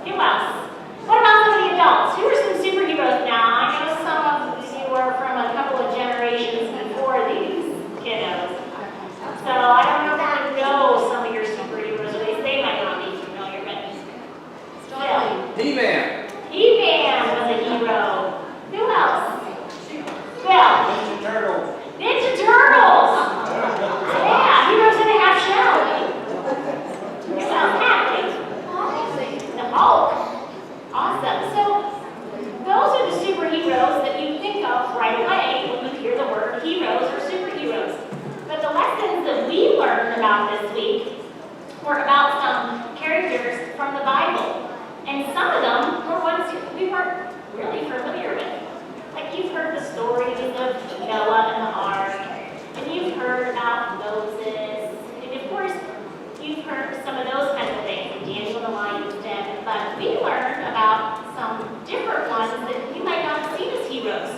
Who else? What about some of the adults? Who are some superheroes now? I know some of you were from a couple of generations before these kiddos. So I don't know if you know some of your superheroes, or at least they might not be familiar, but still. He-Man. He-Man was a hero. Who else? Bill. Ninja Turtle. Ninja Turtles. Yeah, heroes in a half shell. Who else? Happy. The Hulk. Awesome. So those are the superheroes that you think of right away when you hear the word heroes or superheroes. But the lessons that we learned about this week were about some characters from the Bible. And some of them were ones we weren't really familiar with. Like you've heard the stories of Noah and the ark, and you've heard about Moses, and of course you've heard some of those kinds of things, and Daniel and the lion's den, but we learned about some different ones that you might not have seen as heroes.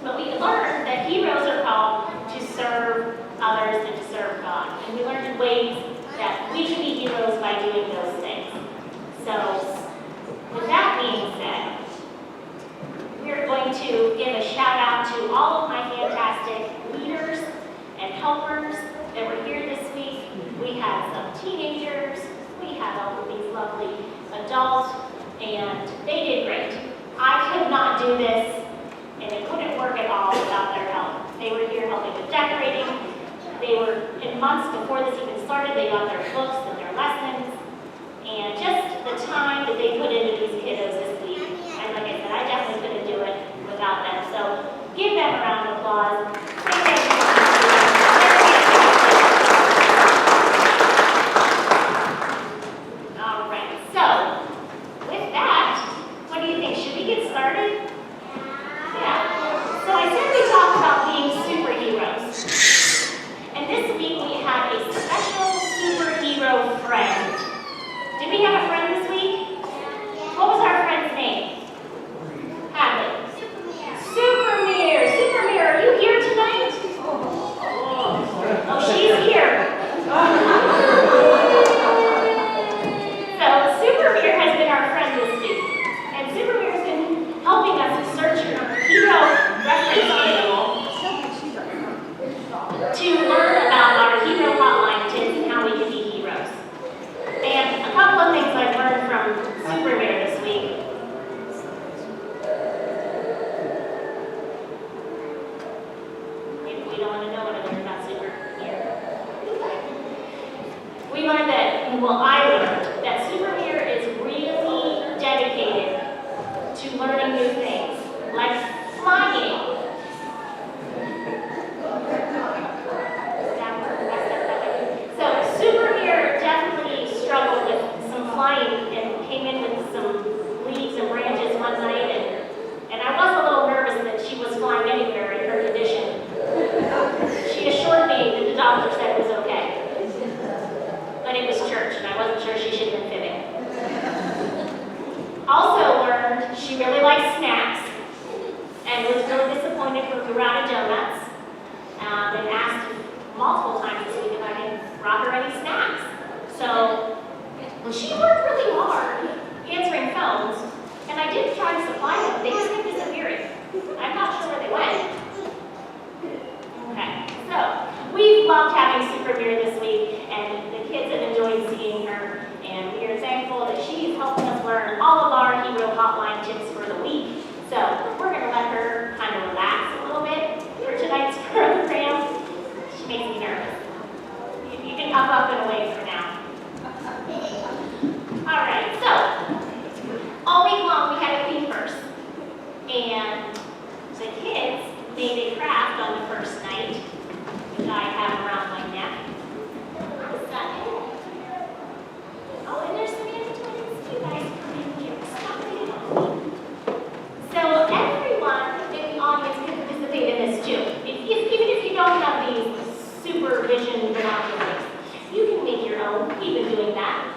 But we learned that heroes are called to serve others and to serve God. And we learned ways that we can be heroes by doing those things. So, with that being said, we're going to give a shout out to all of my fantastic leaders and helpers that were here this week. We had some teenagers, we had all of these lovely adults, and they did great. I could not do this, and it couldn't work at all without their help. They were here helping with decorating. They were, in months before this even started, they got their books and their lessons, and just the time that they put into these kiddos this week. And like I said, I definitely couldn't do it without them. So give them a round of applause. All right, so with that, what do you think? Should we get started? Yeah. So I said we talked about being superheroes. And this week we had a special superhero friend. Did we have a friend this week? What was our friend's name? Hadley. Supermere. Supermere, are you here tonight? Oh, she's here. So Supermere has been our friend this week. And Supermere has been helping us search her hero reference manual to learn about our hero hotline tips and how we can be heroes. And a couple of things I've learned from Supermere this week. Maybe we don't want to know what I learned about Supermere. We learned that, well, I learned that Supermere is really dedicated to learning new things, like flying. So Supermere definitely struggled with some flying and came in with some leaves and branches one night, and I was a little nervous that she was flying anywhere in her condition. She assured me that the doctor said it was okay. But it was church, and I wasn't sure she should have been fibbing. Also learned she really likes snacks, and was really disappointed when we were out of donuts, and asked multiple times this week if I could brought her any snacks. So she worked really hard answering phones, and I did try to supply them. They just kept disappearing. I'm not sure where they went. Okay, so we've loved having Supermere this week, and the kids have enjoyed seeing her, and we are thankful that she's helping us learn all of our hero hotline tips for the week. So we're going to let her kind of relax a little bit for tonight's program. She makes me nervous. You can up and away for now. All right, so all week long we had a theme verse, and the kids made a craft on the first night, which I have around my neck. Oh, and there's some twins. You guys come in here. Stop reading on me. So everyone in the audience can participate in this too. Even if you don't have these supervision binoculars, you can make your own. We've been doing that.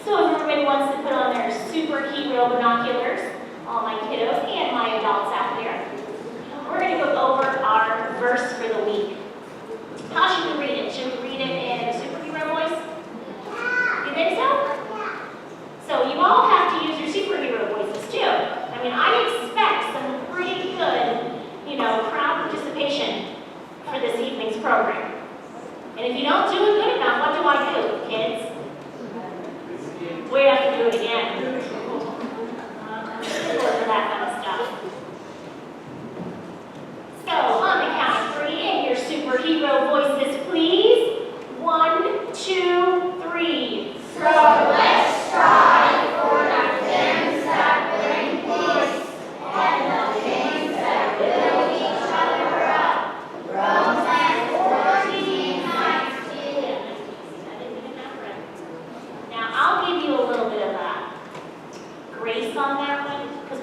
So if everybody wants to put on their superhero binoculars, all my kiddos and my adults out there, we're going to go over our verse for the week. How should we read it? Should we read it in a superhero voice? You think so? So you all have to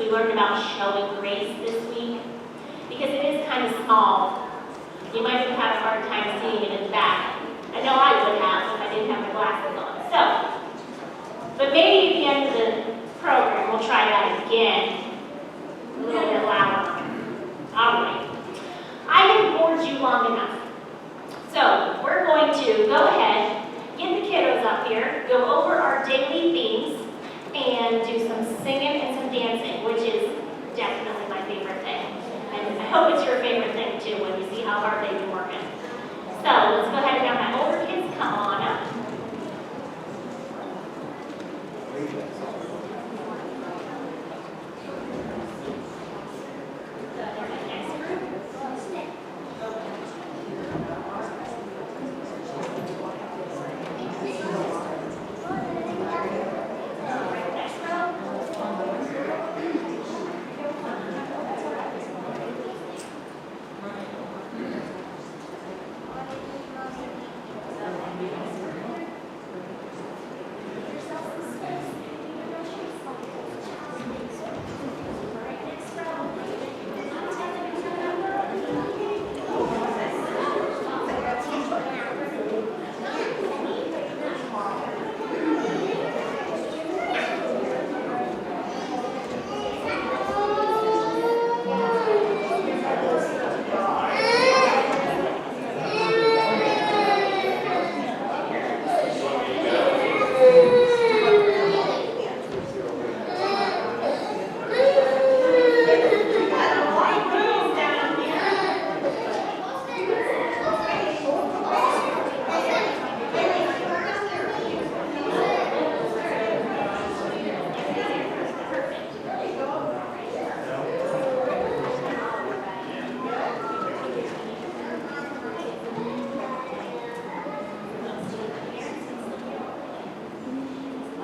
we learned about showing grace this week because it is kind of small. You might have had a hard time seeing it in the back. I know I would have if I didn't have my glasses on. So, but maybe at the end of the program, we'll try that again. A little bit louder. All right. I have bored you long enough. So, we're going to go ahead, get the kiddos up here, go over our daily themes, and do some singing and some dancing, which is definitely my favorite thing. And I hope it's your favorite thing too when you see how hard they've been working. So let's go ahead and have my older kids come on up.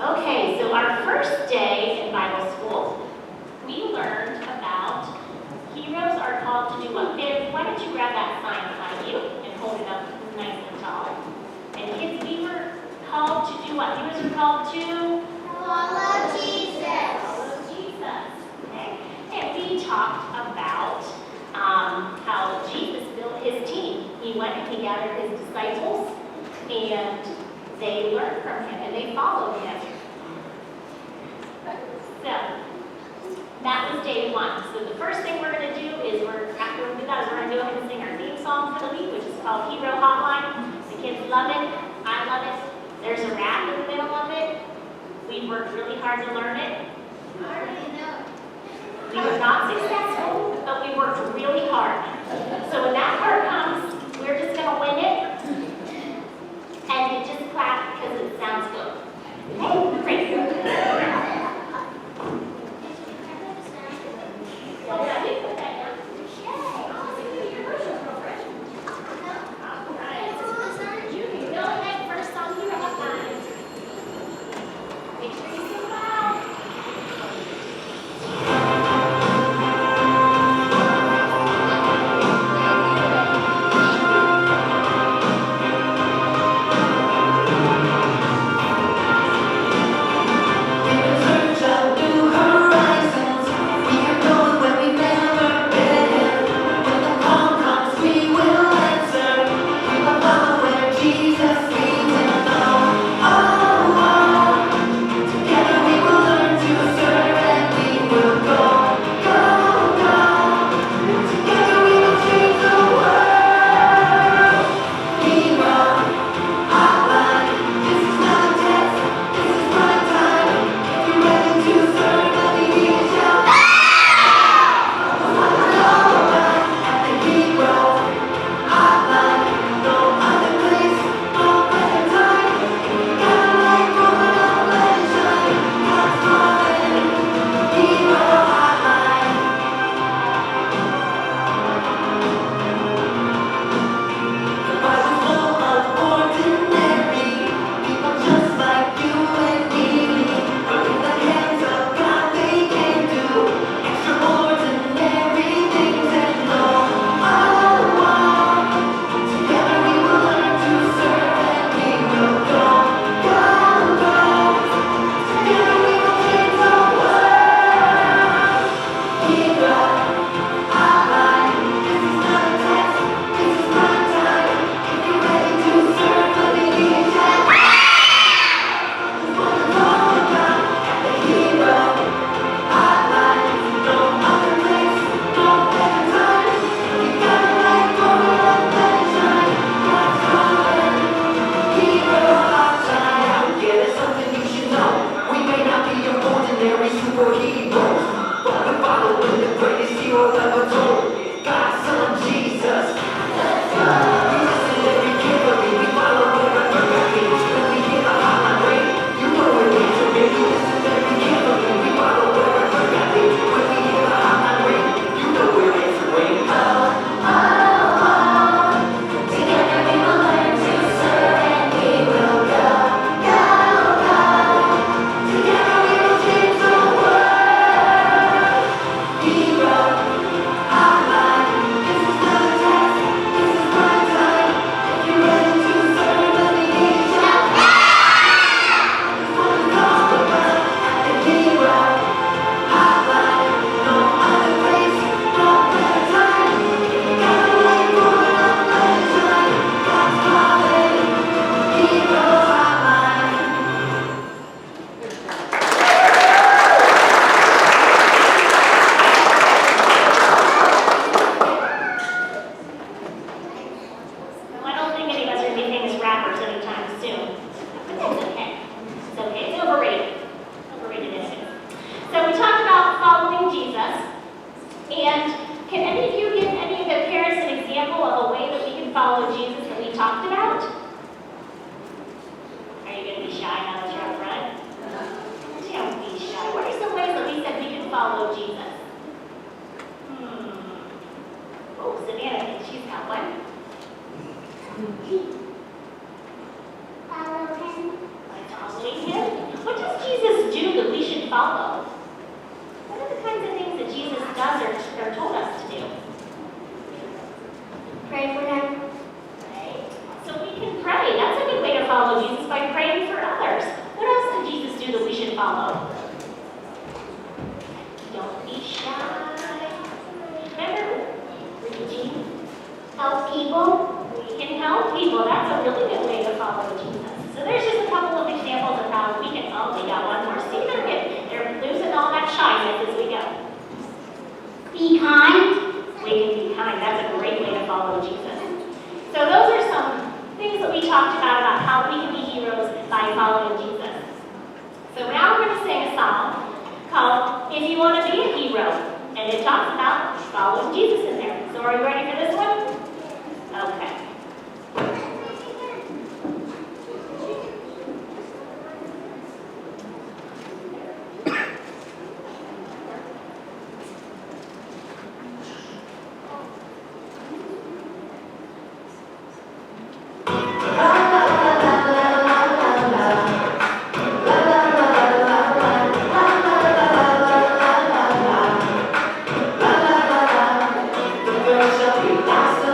Okay, so our first day in Bible school, we learned about heroes are called to do what? Viv, why don't you grab that sign behind you and hold it up nice and tall? And kids, we were called to do what? Heroes are called to Follow Jesus. follow Jesus. Okay? And we talked about how Jesus built his team. He went and he gathered his disciples, and they learned from him and they followed him. So, that was day one. So the first thing we're going to do is after we do that, we're going to go ahead and sing our theme song for the week, which is called Hero Hotline. The kids love it. I love it. There's a rap in the middle of it. We worked really hard to learn it. I already know. We were not successful, but we worked really hard. So when that part comes, we're just going to wing it. And you just clap because it sounds good. Okay? Great. Oh, yeah, we put that down. All right. You can go ahead first on Hero Hotline. Make sure you sing loud. superheroes, but we're following the greatest hero ever told. God's son Jesus. Let's go. We listen every Kimberly, we follow wherever God leads. When we hear the hotline ring, you know we're entering. We listen every Kimberly, we follow wherever God leads. When we hear the hotline ring, you know we're entering. Oh, oh, oh. Together we will learn to serve and we will go, go, go. Together we will change the world. Hero, hotline. This is not a test. This is my time. If you're ready to serve, let me hear you shout. This one across the world. The hero, hotline. No other place, no better time. If you got the light for it, let it shine. God's calling. Hero, hotline. Well, I don't think any of us are going to be famous rappers anytime soon. But that's okay. It's okay. It's overrated. Overrated, isn't it? So we talked about following Jesus. And can any of you give any of the parents an example of a way that we can follow Jesus that we talked about? Are you going to be shy now that you're up front? Don't be shy. What are some ways that we said we can follow Jesus? Oh, Savannah thinks she's got one. Follow him. By following him. What does Jesus do that we should follow? What are the kinds of things that Jesus does or told us to do? Pray for him. Pray. So we can pray. That's a good way to follow Jesus, by praying for others. What else did Jesus do that we should follow? Don't be shy. Remember, Regine? Help people. We can help people. That's a really good way to follow Jesus. So there's just a couple of examples of how we can, oh, we got one more. See, they're losing all that shyness as we go. Be kind. We can be kind. That's a great way to follow Jesus. So those are some things that we talked about how we can be heroes by following Jesus. So now we're going to sing a song called If You Want to Be a Hero. And it talks about following Jesus in there. So are you ready for this one? Okay. The first shall be last.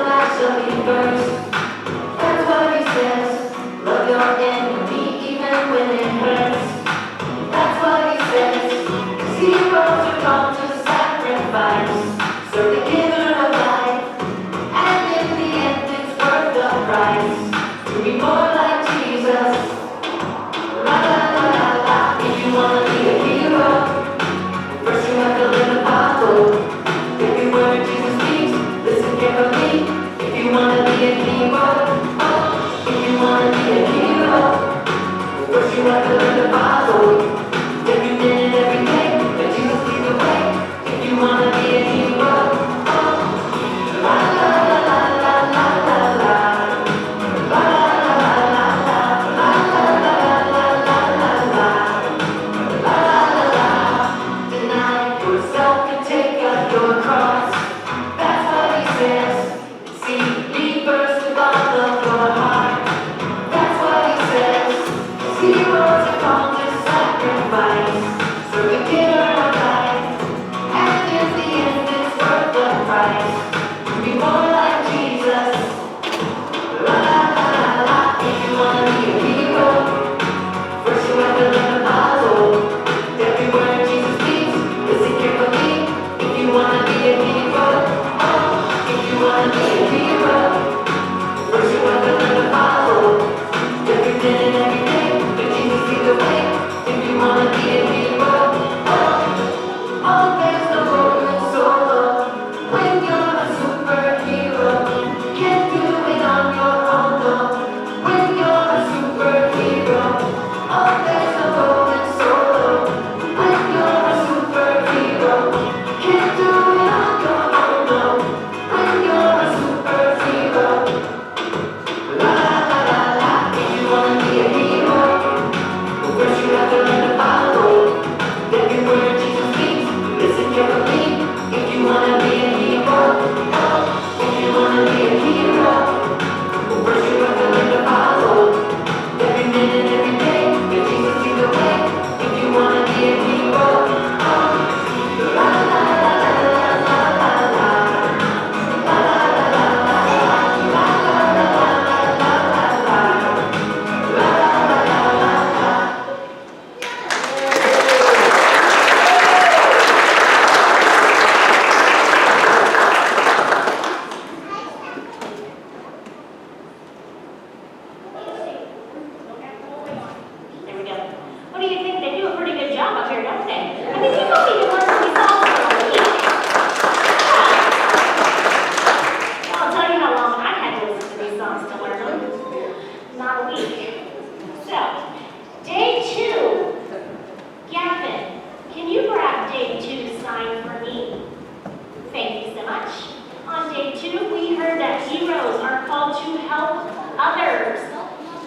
help others.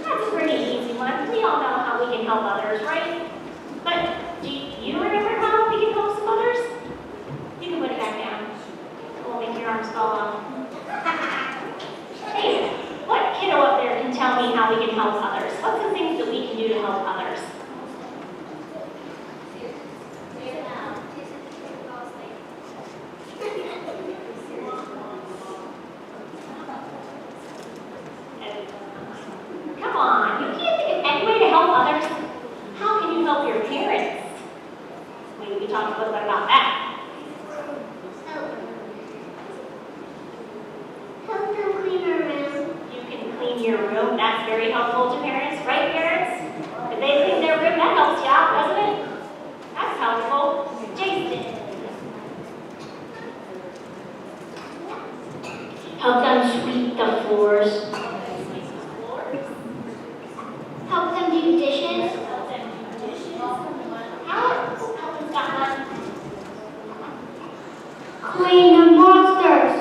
That's a pretty easy one. We all know how we can help others, right? But do you remember how we can help some others? You can put it back down. It won't make your arms fall off. Hey, what kiddo up there can tell me how we can help others? What's the things that we can do to help others? Come on, you can't think of any way to help others. How can you help your parents? We talked a little bit about that. Help them clean their room. You can clean your room. That's very helpful to parents, right, parents? If they clean their room, that helps you out, doesn't it? That's helpful. Jason. Help them sweep the floors. Help them do dishes. Clean the monsters.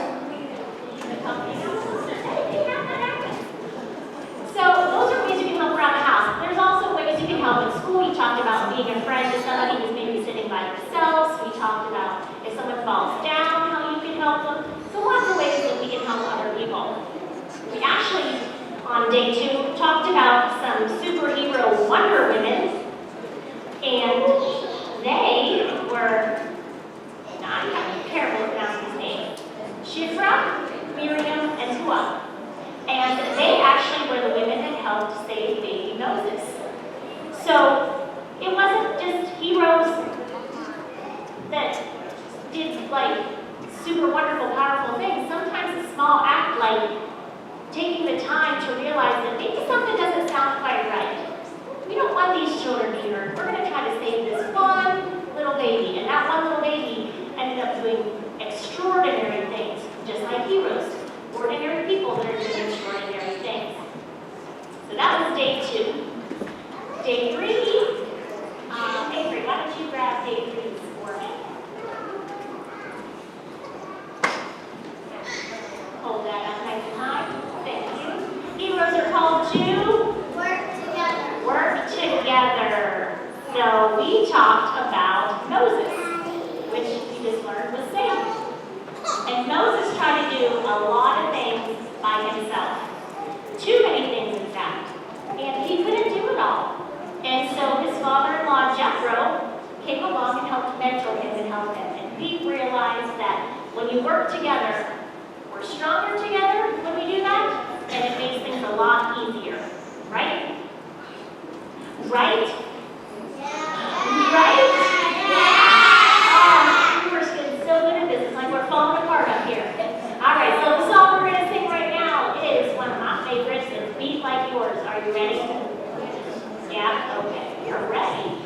So those are ways you can help around the house. There's also ways you can help in school. We talked about being a friend to somebody who's maybe sitting by themselves. We talked about if someone falls down, how you can help them. So lots of ways that we can help other people. We actually, on day 2, talked about some superhero Wonder Women. And they were, I'm careful to pronounce his name, Shifra, Miriam, and Hua. And they actually were the women that helped save baby Moses. So it wasn't just heroes that did like super wonderful, powerful things. Sometimes a small act like taking the time to realize that maybe something doesn't sound quite right. We don't want these children to be hurt. We're going to try to save this one little baby. And that one little baby ended up doing extraordinary things, just like heroes. Ordinary people that are doing extraordinary things. So that was day 2. Day 3, Avery, why don't you grab day 3 for me? Hold that up nice and high. Thank you. Heroes are called to work together. So we talked about Moses, which we just learned was saved. And Moses tried to do a lot of things by himself. Too many things, in fact. And he couldn't do it all. And so his father-in-law, Jethro, came along and helped mentor him and help him. And he realized that when you work together, we're stronger together when we do that, and it makes things a lot easier. Right? Right? Right? Oh, we're getting so good at this. It's like we're falling apart up here. All right, so the song we're going to sing right now is one of my favorites. It's Beat Like Yours. Are you ready? Yeah? Okay. You're ready.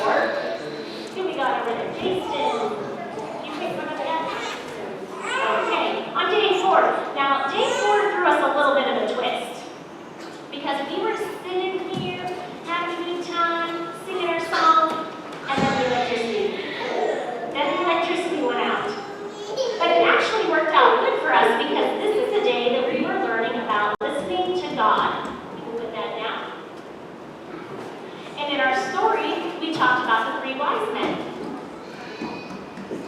Who we got over there? Jason. You picked one of them? Okay, on day 4. Now, day 4 threw us a little bit of a twist. Because we were sitting here, having a good time, singing our song, and then the electricity went out. But it actually worked out good for us because this is the day that we were learning about listening to God. You can put that down. And in our story, we talked about the 3 wise men.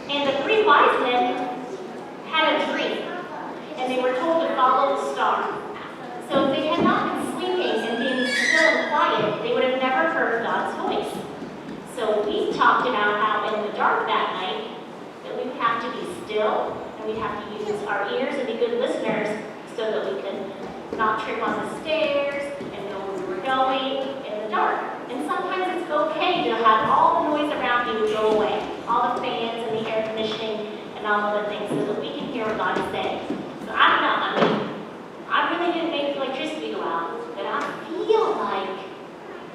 And the 3 wise men had a dream, and they were told to follow the star. So if they had not been sleeping and being still and quiet, they would have never heard God's voice. So we talked about how in the dark that night, that we would have to be still, and we'd have to use our ears and be good listeners so that we could not trip on the stairs and know where we were going in the dark. And sometimes it's okay to have all the noise around you go away, all the fans and the air conditioning and all of the things so that we can hear what God is saying. So I don't know, I really didn't make the electricity go out, but I feel like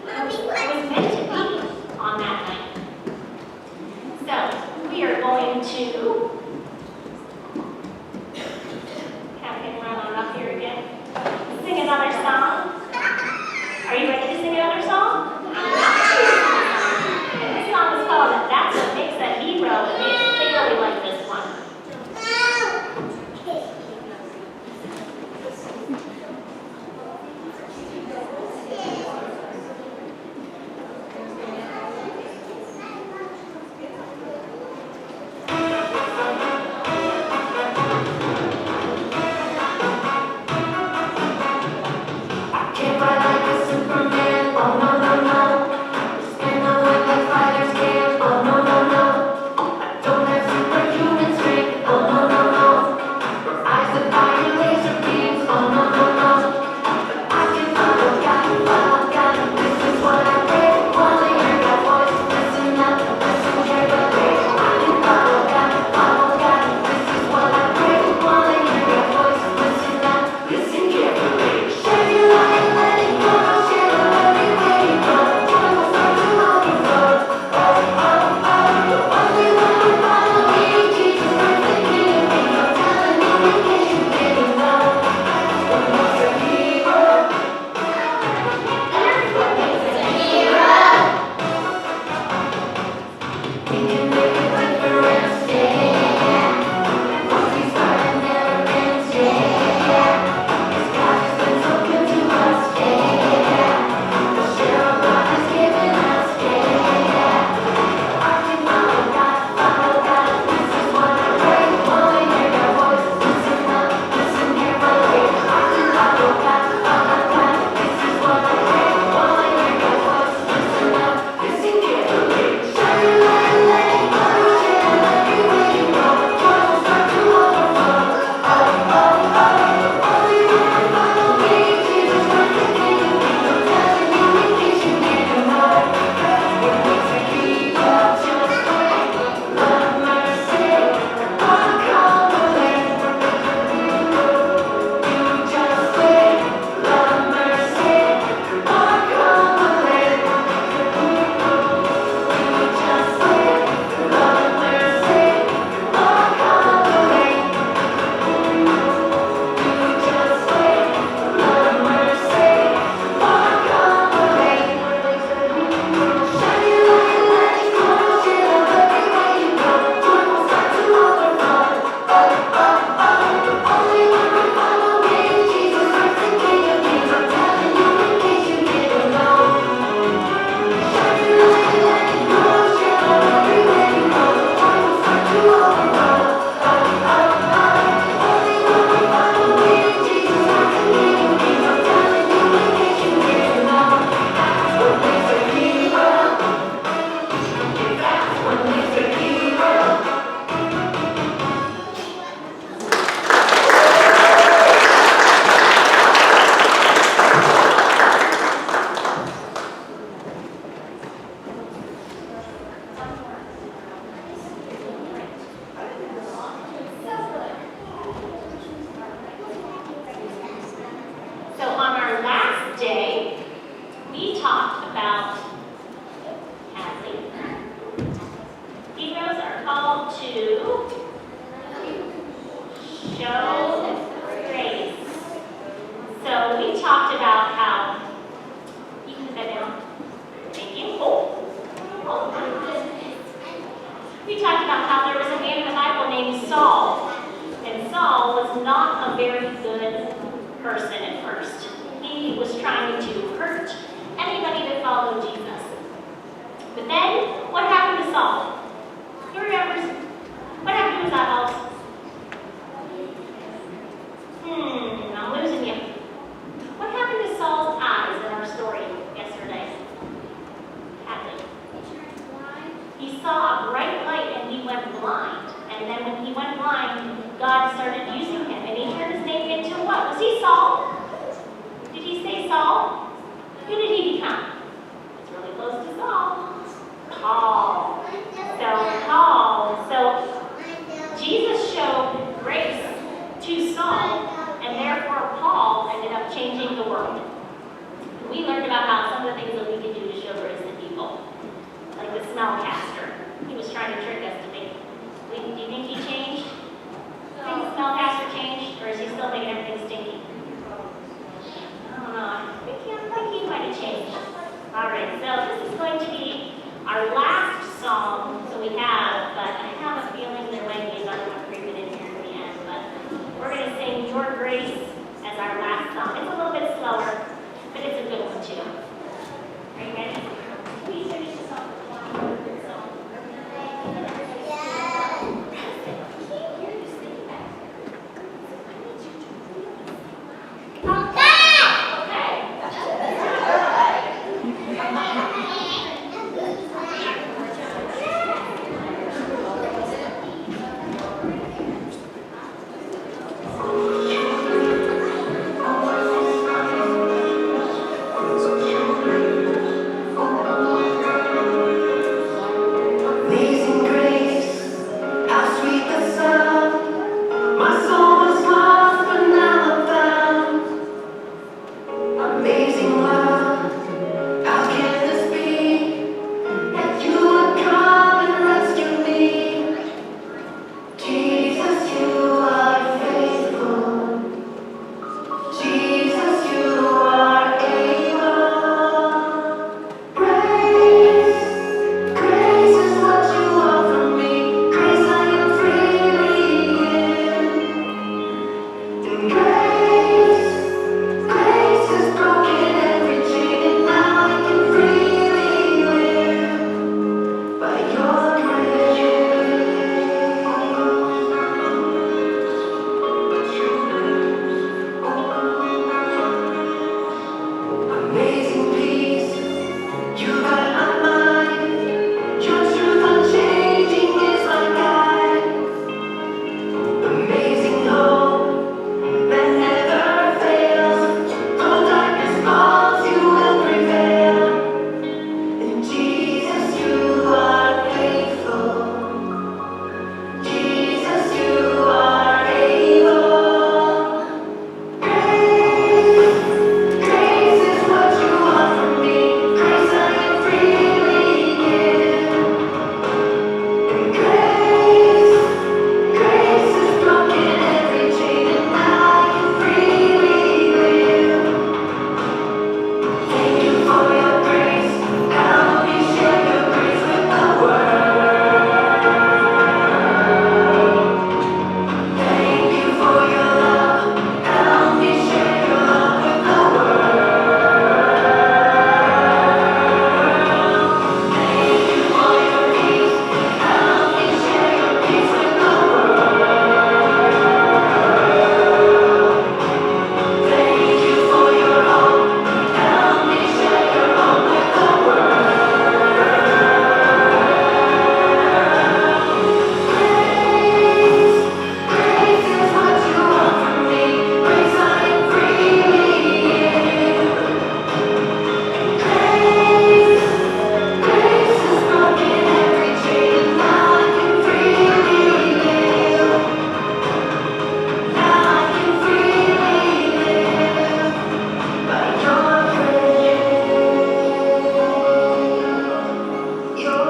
I was meant to be on that night. So we are going to have him run on up here again. Sing another song. Are you ready to sing another song? And this song is called That's What Makes a Hero, and they really like this one. person at first. He was trying to hurt anybody that followed Jesus. But then, what happened to Saul? Who remembers? What happened to his eyeballs? I'm losing you. What happened to Saul's eyes in our story yesterday? Hadley. He saw a bright light and he went blind. And then when he went blind, God started using him. And he turned his name into what? Was he Saul? Did he say Saul? Who did he become? It's really close to Saul. Paul. So Jesus showed grace to Saul, and therefore Paul ended up changing the world. We learned about how some of the things that we can do to show grace to people, like the smell caster. He was trying to trick us to think. Do you think he changed? Do you think the smell caster changed, or is he still making everything stinky? I don't know. I think he might have changed. All right, so this is going to be our last song that we have, but I have a feeling there might be another one creeping in here in the end. But we're going to sing Your Grace as our last song. It's a little bit slower, but it's a good one too. Are you ready? We finish this off with one more good song. Amazing grace, how sweet the sound. My soul was lost, but now I'm found. Amazing love, how can this be? That you would come and rescue me. Jesus, you are faithful. Jesus, you are able. Grace is what you offer me. Grace I am freely given. And grace has broken every chain, and now I can freely live by your grace. Amazing peace, you got my mind. Your truth unchanging is my guide. Amazing hope that never fails. Though darkness falls, you will prevail. And Jesus, you are faithful. Jesus, you are able. Grace is what you offer me. Grace I am freely given. And grace has broken every chain, and now I can freely live. Thank you for your grace. Help me share your grace with the world. Thank you for your love. Help me share your love with the world. Thank you for your peace. Help me share your peace with the world. Thank you for your hope. Help me share your hope with the world. Grace is what you offer me. Grace I am freely given. Grace has broken every chain, and now I can freely live. Now I can freely live by your grace. Your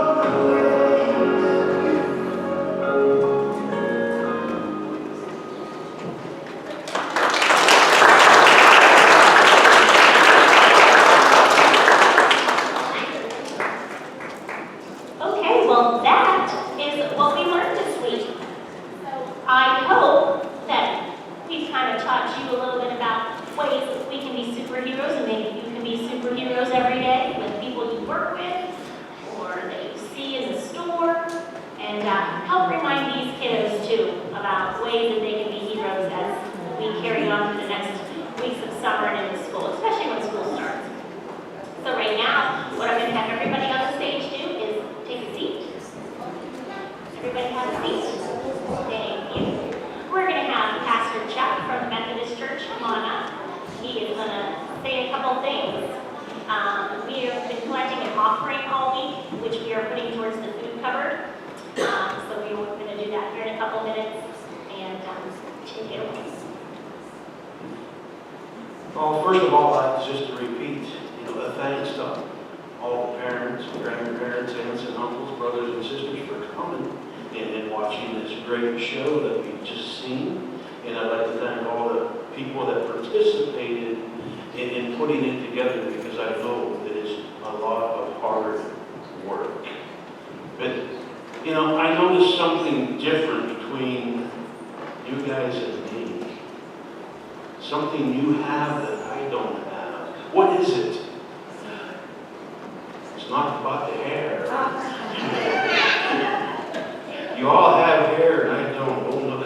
Okay, well, that is what we learned this week. I hope that we've kind of taught you a little bit about what which we are putting towards the food cupboard. So we are going to do that here in a couple minutes, and take it away. Well, first of all, I'd like just to repeat, the thanks to all the parents, grandparents, aunts and uncles, brothers and sisters for coming and watching this great show that we've just seen. And I'd like to thank all the people that participated in putting it together, because I know that it's a lot of hard work. But, I noticed something different between you guys and me. Something you have that I don't have. What is it? It's not about the hair. You all have hair and I don't. Oh, no.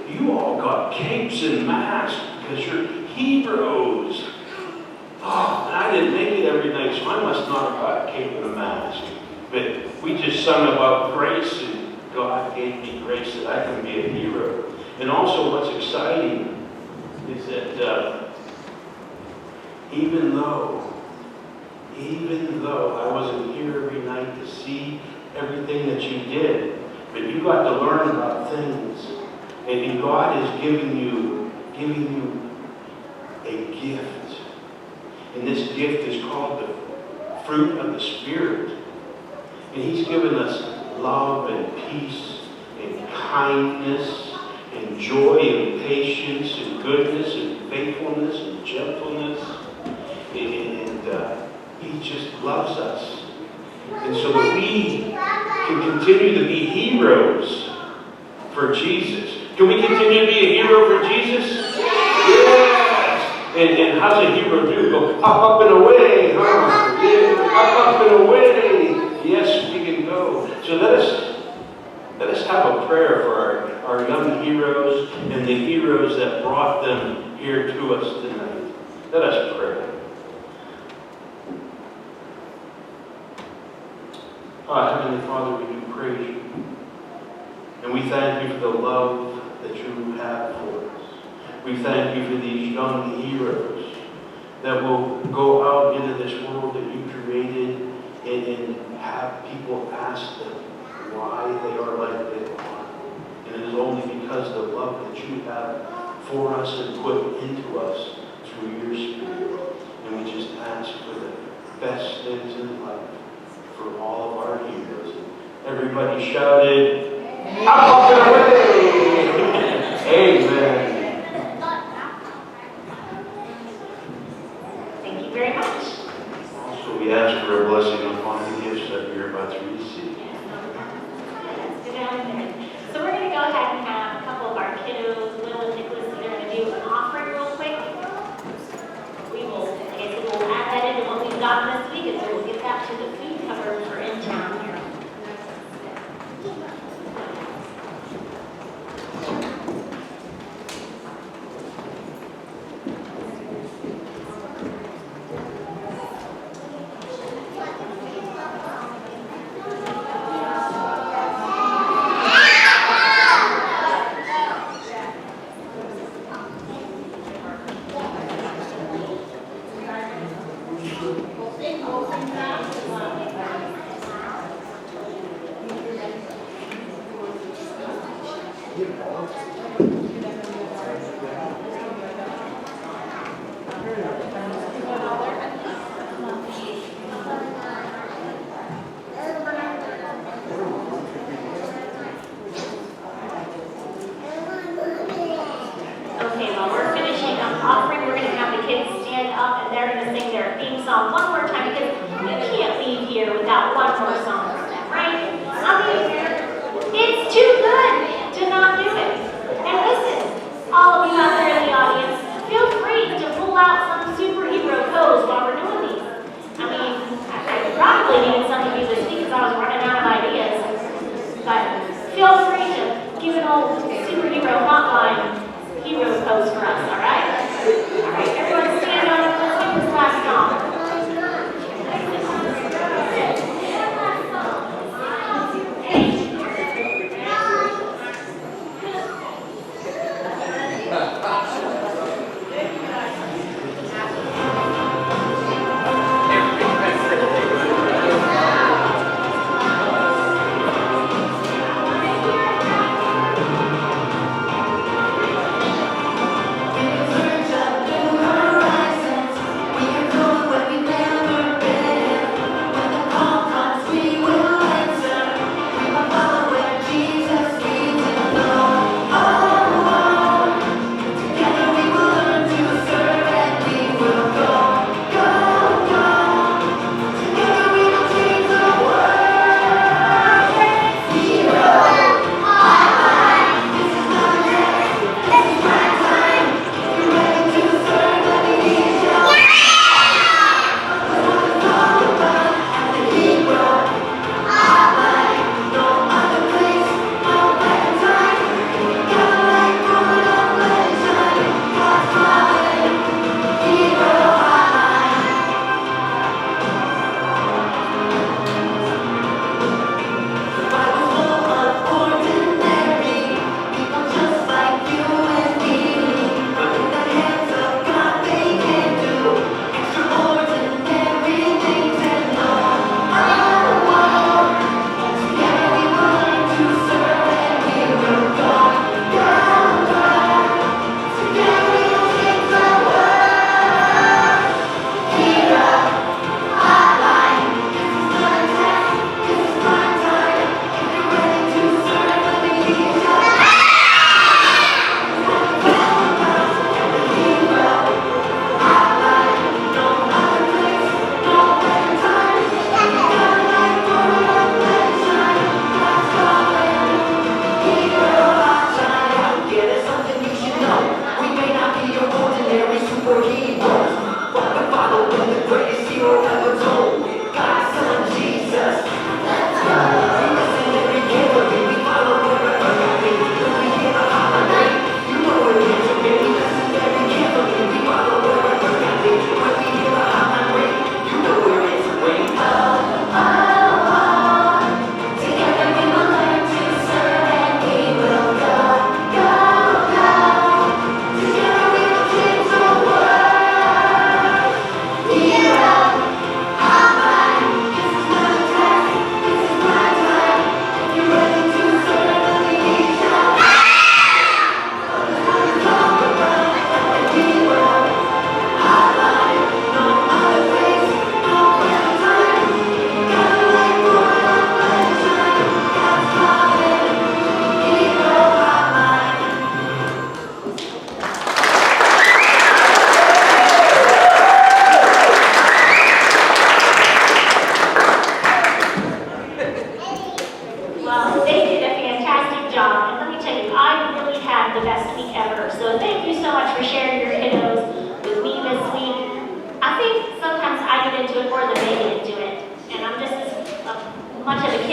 You all got capes and masks because you're heroes. Oh, and I didn't make it every night, so I must not have got a cape and a mask. But we just sung about grace, and God gave me grace that I can be a hero. And also what's exciting is that even though I wasn't here every night to see everything that you did, but you got to learn about things. And God is giving you a gift. And this gift is called the fruit of the Spirit. And He's given us love and peace and kindness and joy and patience and goodness and faithfulness and gentleness. And He just loves us. And so that we can continue to be heroes for Jesus. Can we continue to be a hero for Jesus? Yes! And how's a hero do? Go up and away, huh? Yeah, up and away. Yes, we can go. So let us have a prayer for our young heroes and the heroes that brought them here to us tonight. Let us pray. Heavenly Father, we do praise you. And we thank you for the love that you have for us. We thank you for these young heroes that will go out into this world that you created and have people ask them why they are like they are. And it is only because of the love that you have for us and put into us through your Spirit. And we just ask for the best things in life for all of our heroes. Everybody shouted, up and away! Amen. Thank you very much. Also, we ask for a blessing upon the gifts that we are about to receive. Let's go down there. So we're going to go ahead and have a couple of our kiddos, Will and Nicholas, they're going to do an offering real quick. I guess we'll add that into what we've got this week, and we'll get that to the food cupboard for in town here. Okay, while we're finishing up offering, we're going to have the kids stand up and they're going to sing their theme song one more time, because you can't leave here without one more song from them, right? I mean, it's too good to not do it. And listen, all of you out there in the audience, feel free to pull out some superhero pose while we're doing these. I mean, I probably needed some of you this week because I was running out of ideas. But feel free to give an old superhero hotline hero pose for us, all right? All right, everyone stand up. Let's get this last song.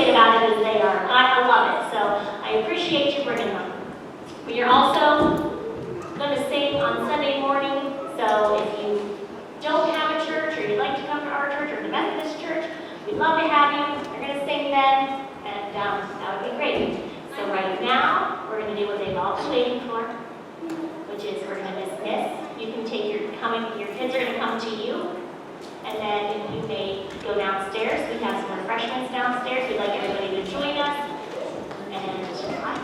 excited about it as they are. I love it, so I appreciate you bringing them. We are also going to sing on Sunday morning, so if you don't have a church or you'd like to come to our church or the Methodist church, we'd love to have you. They're going to sing then, and that would be great. So right now, we're going to do what they've all been waiting for, which is we're going to dismiss. You can take your kids are going to come to you, and then you may go downstairs. We have some refreshments downstairs. We'd like everybody to join us. And I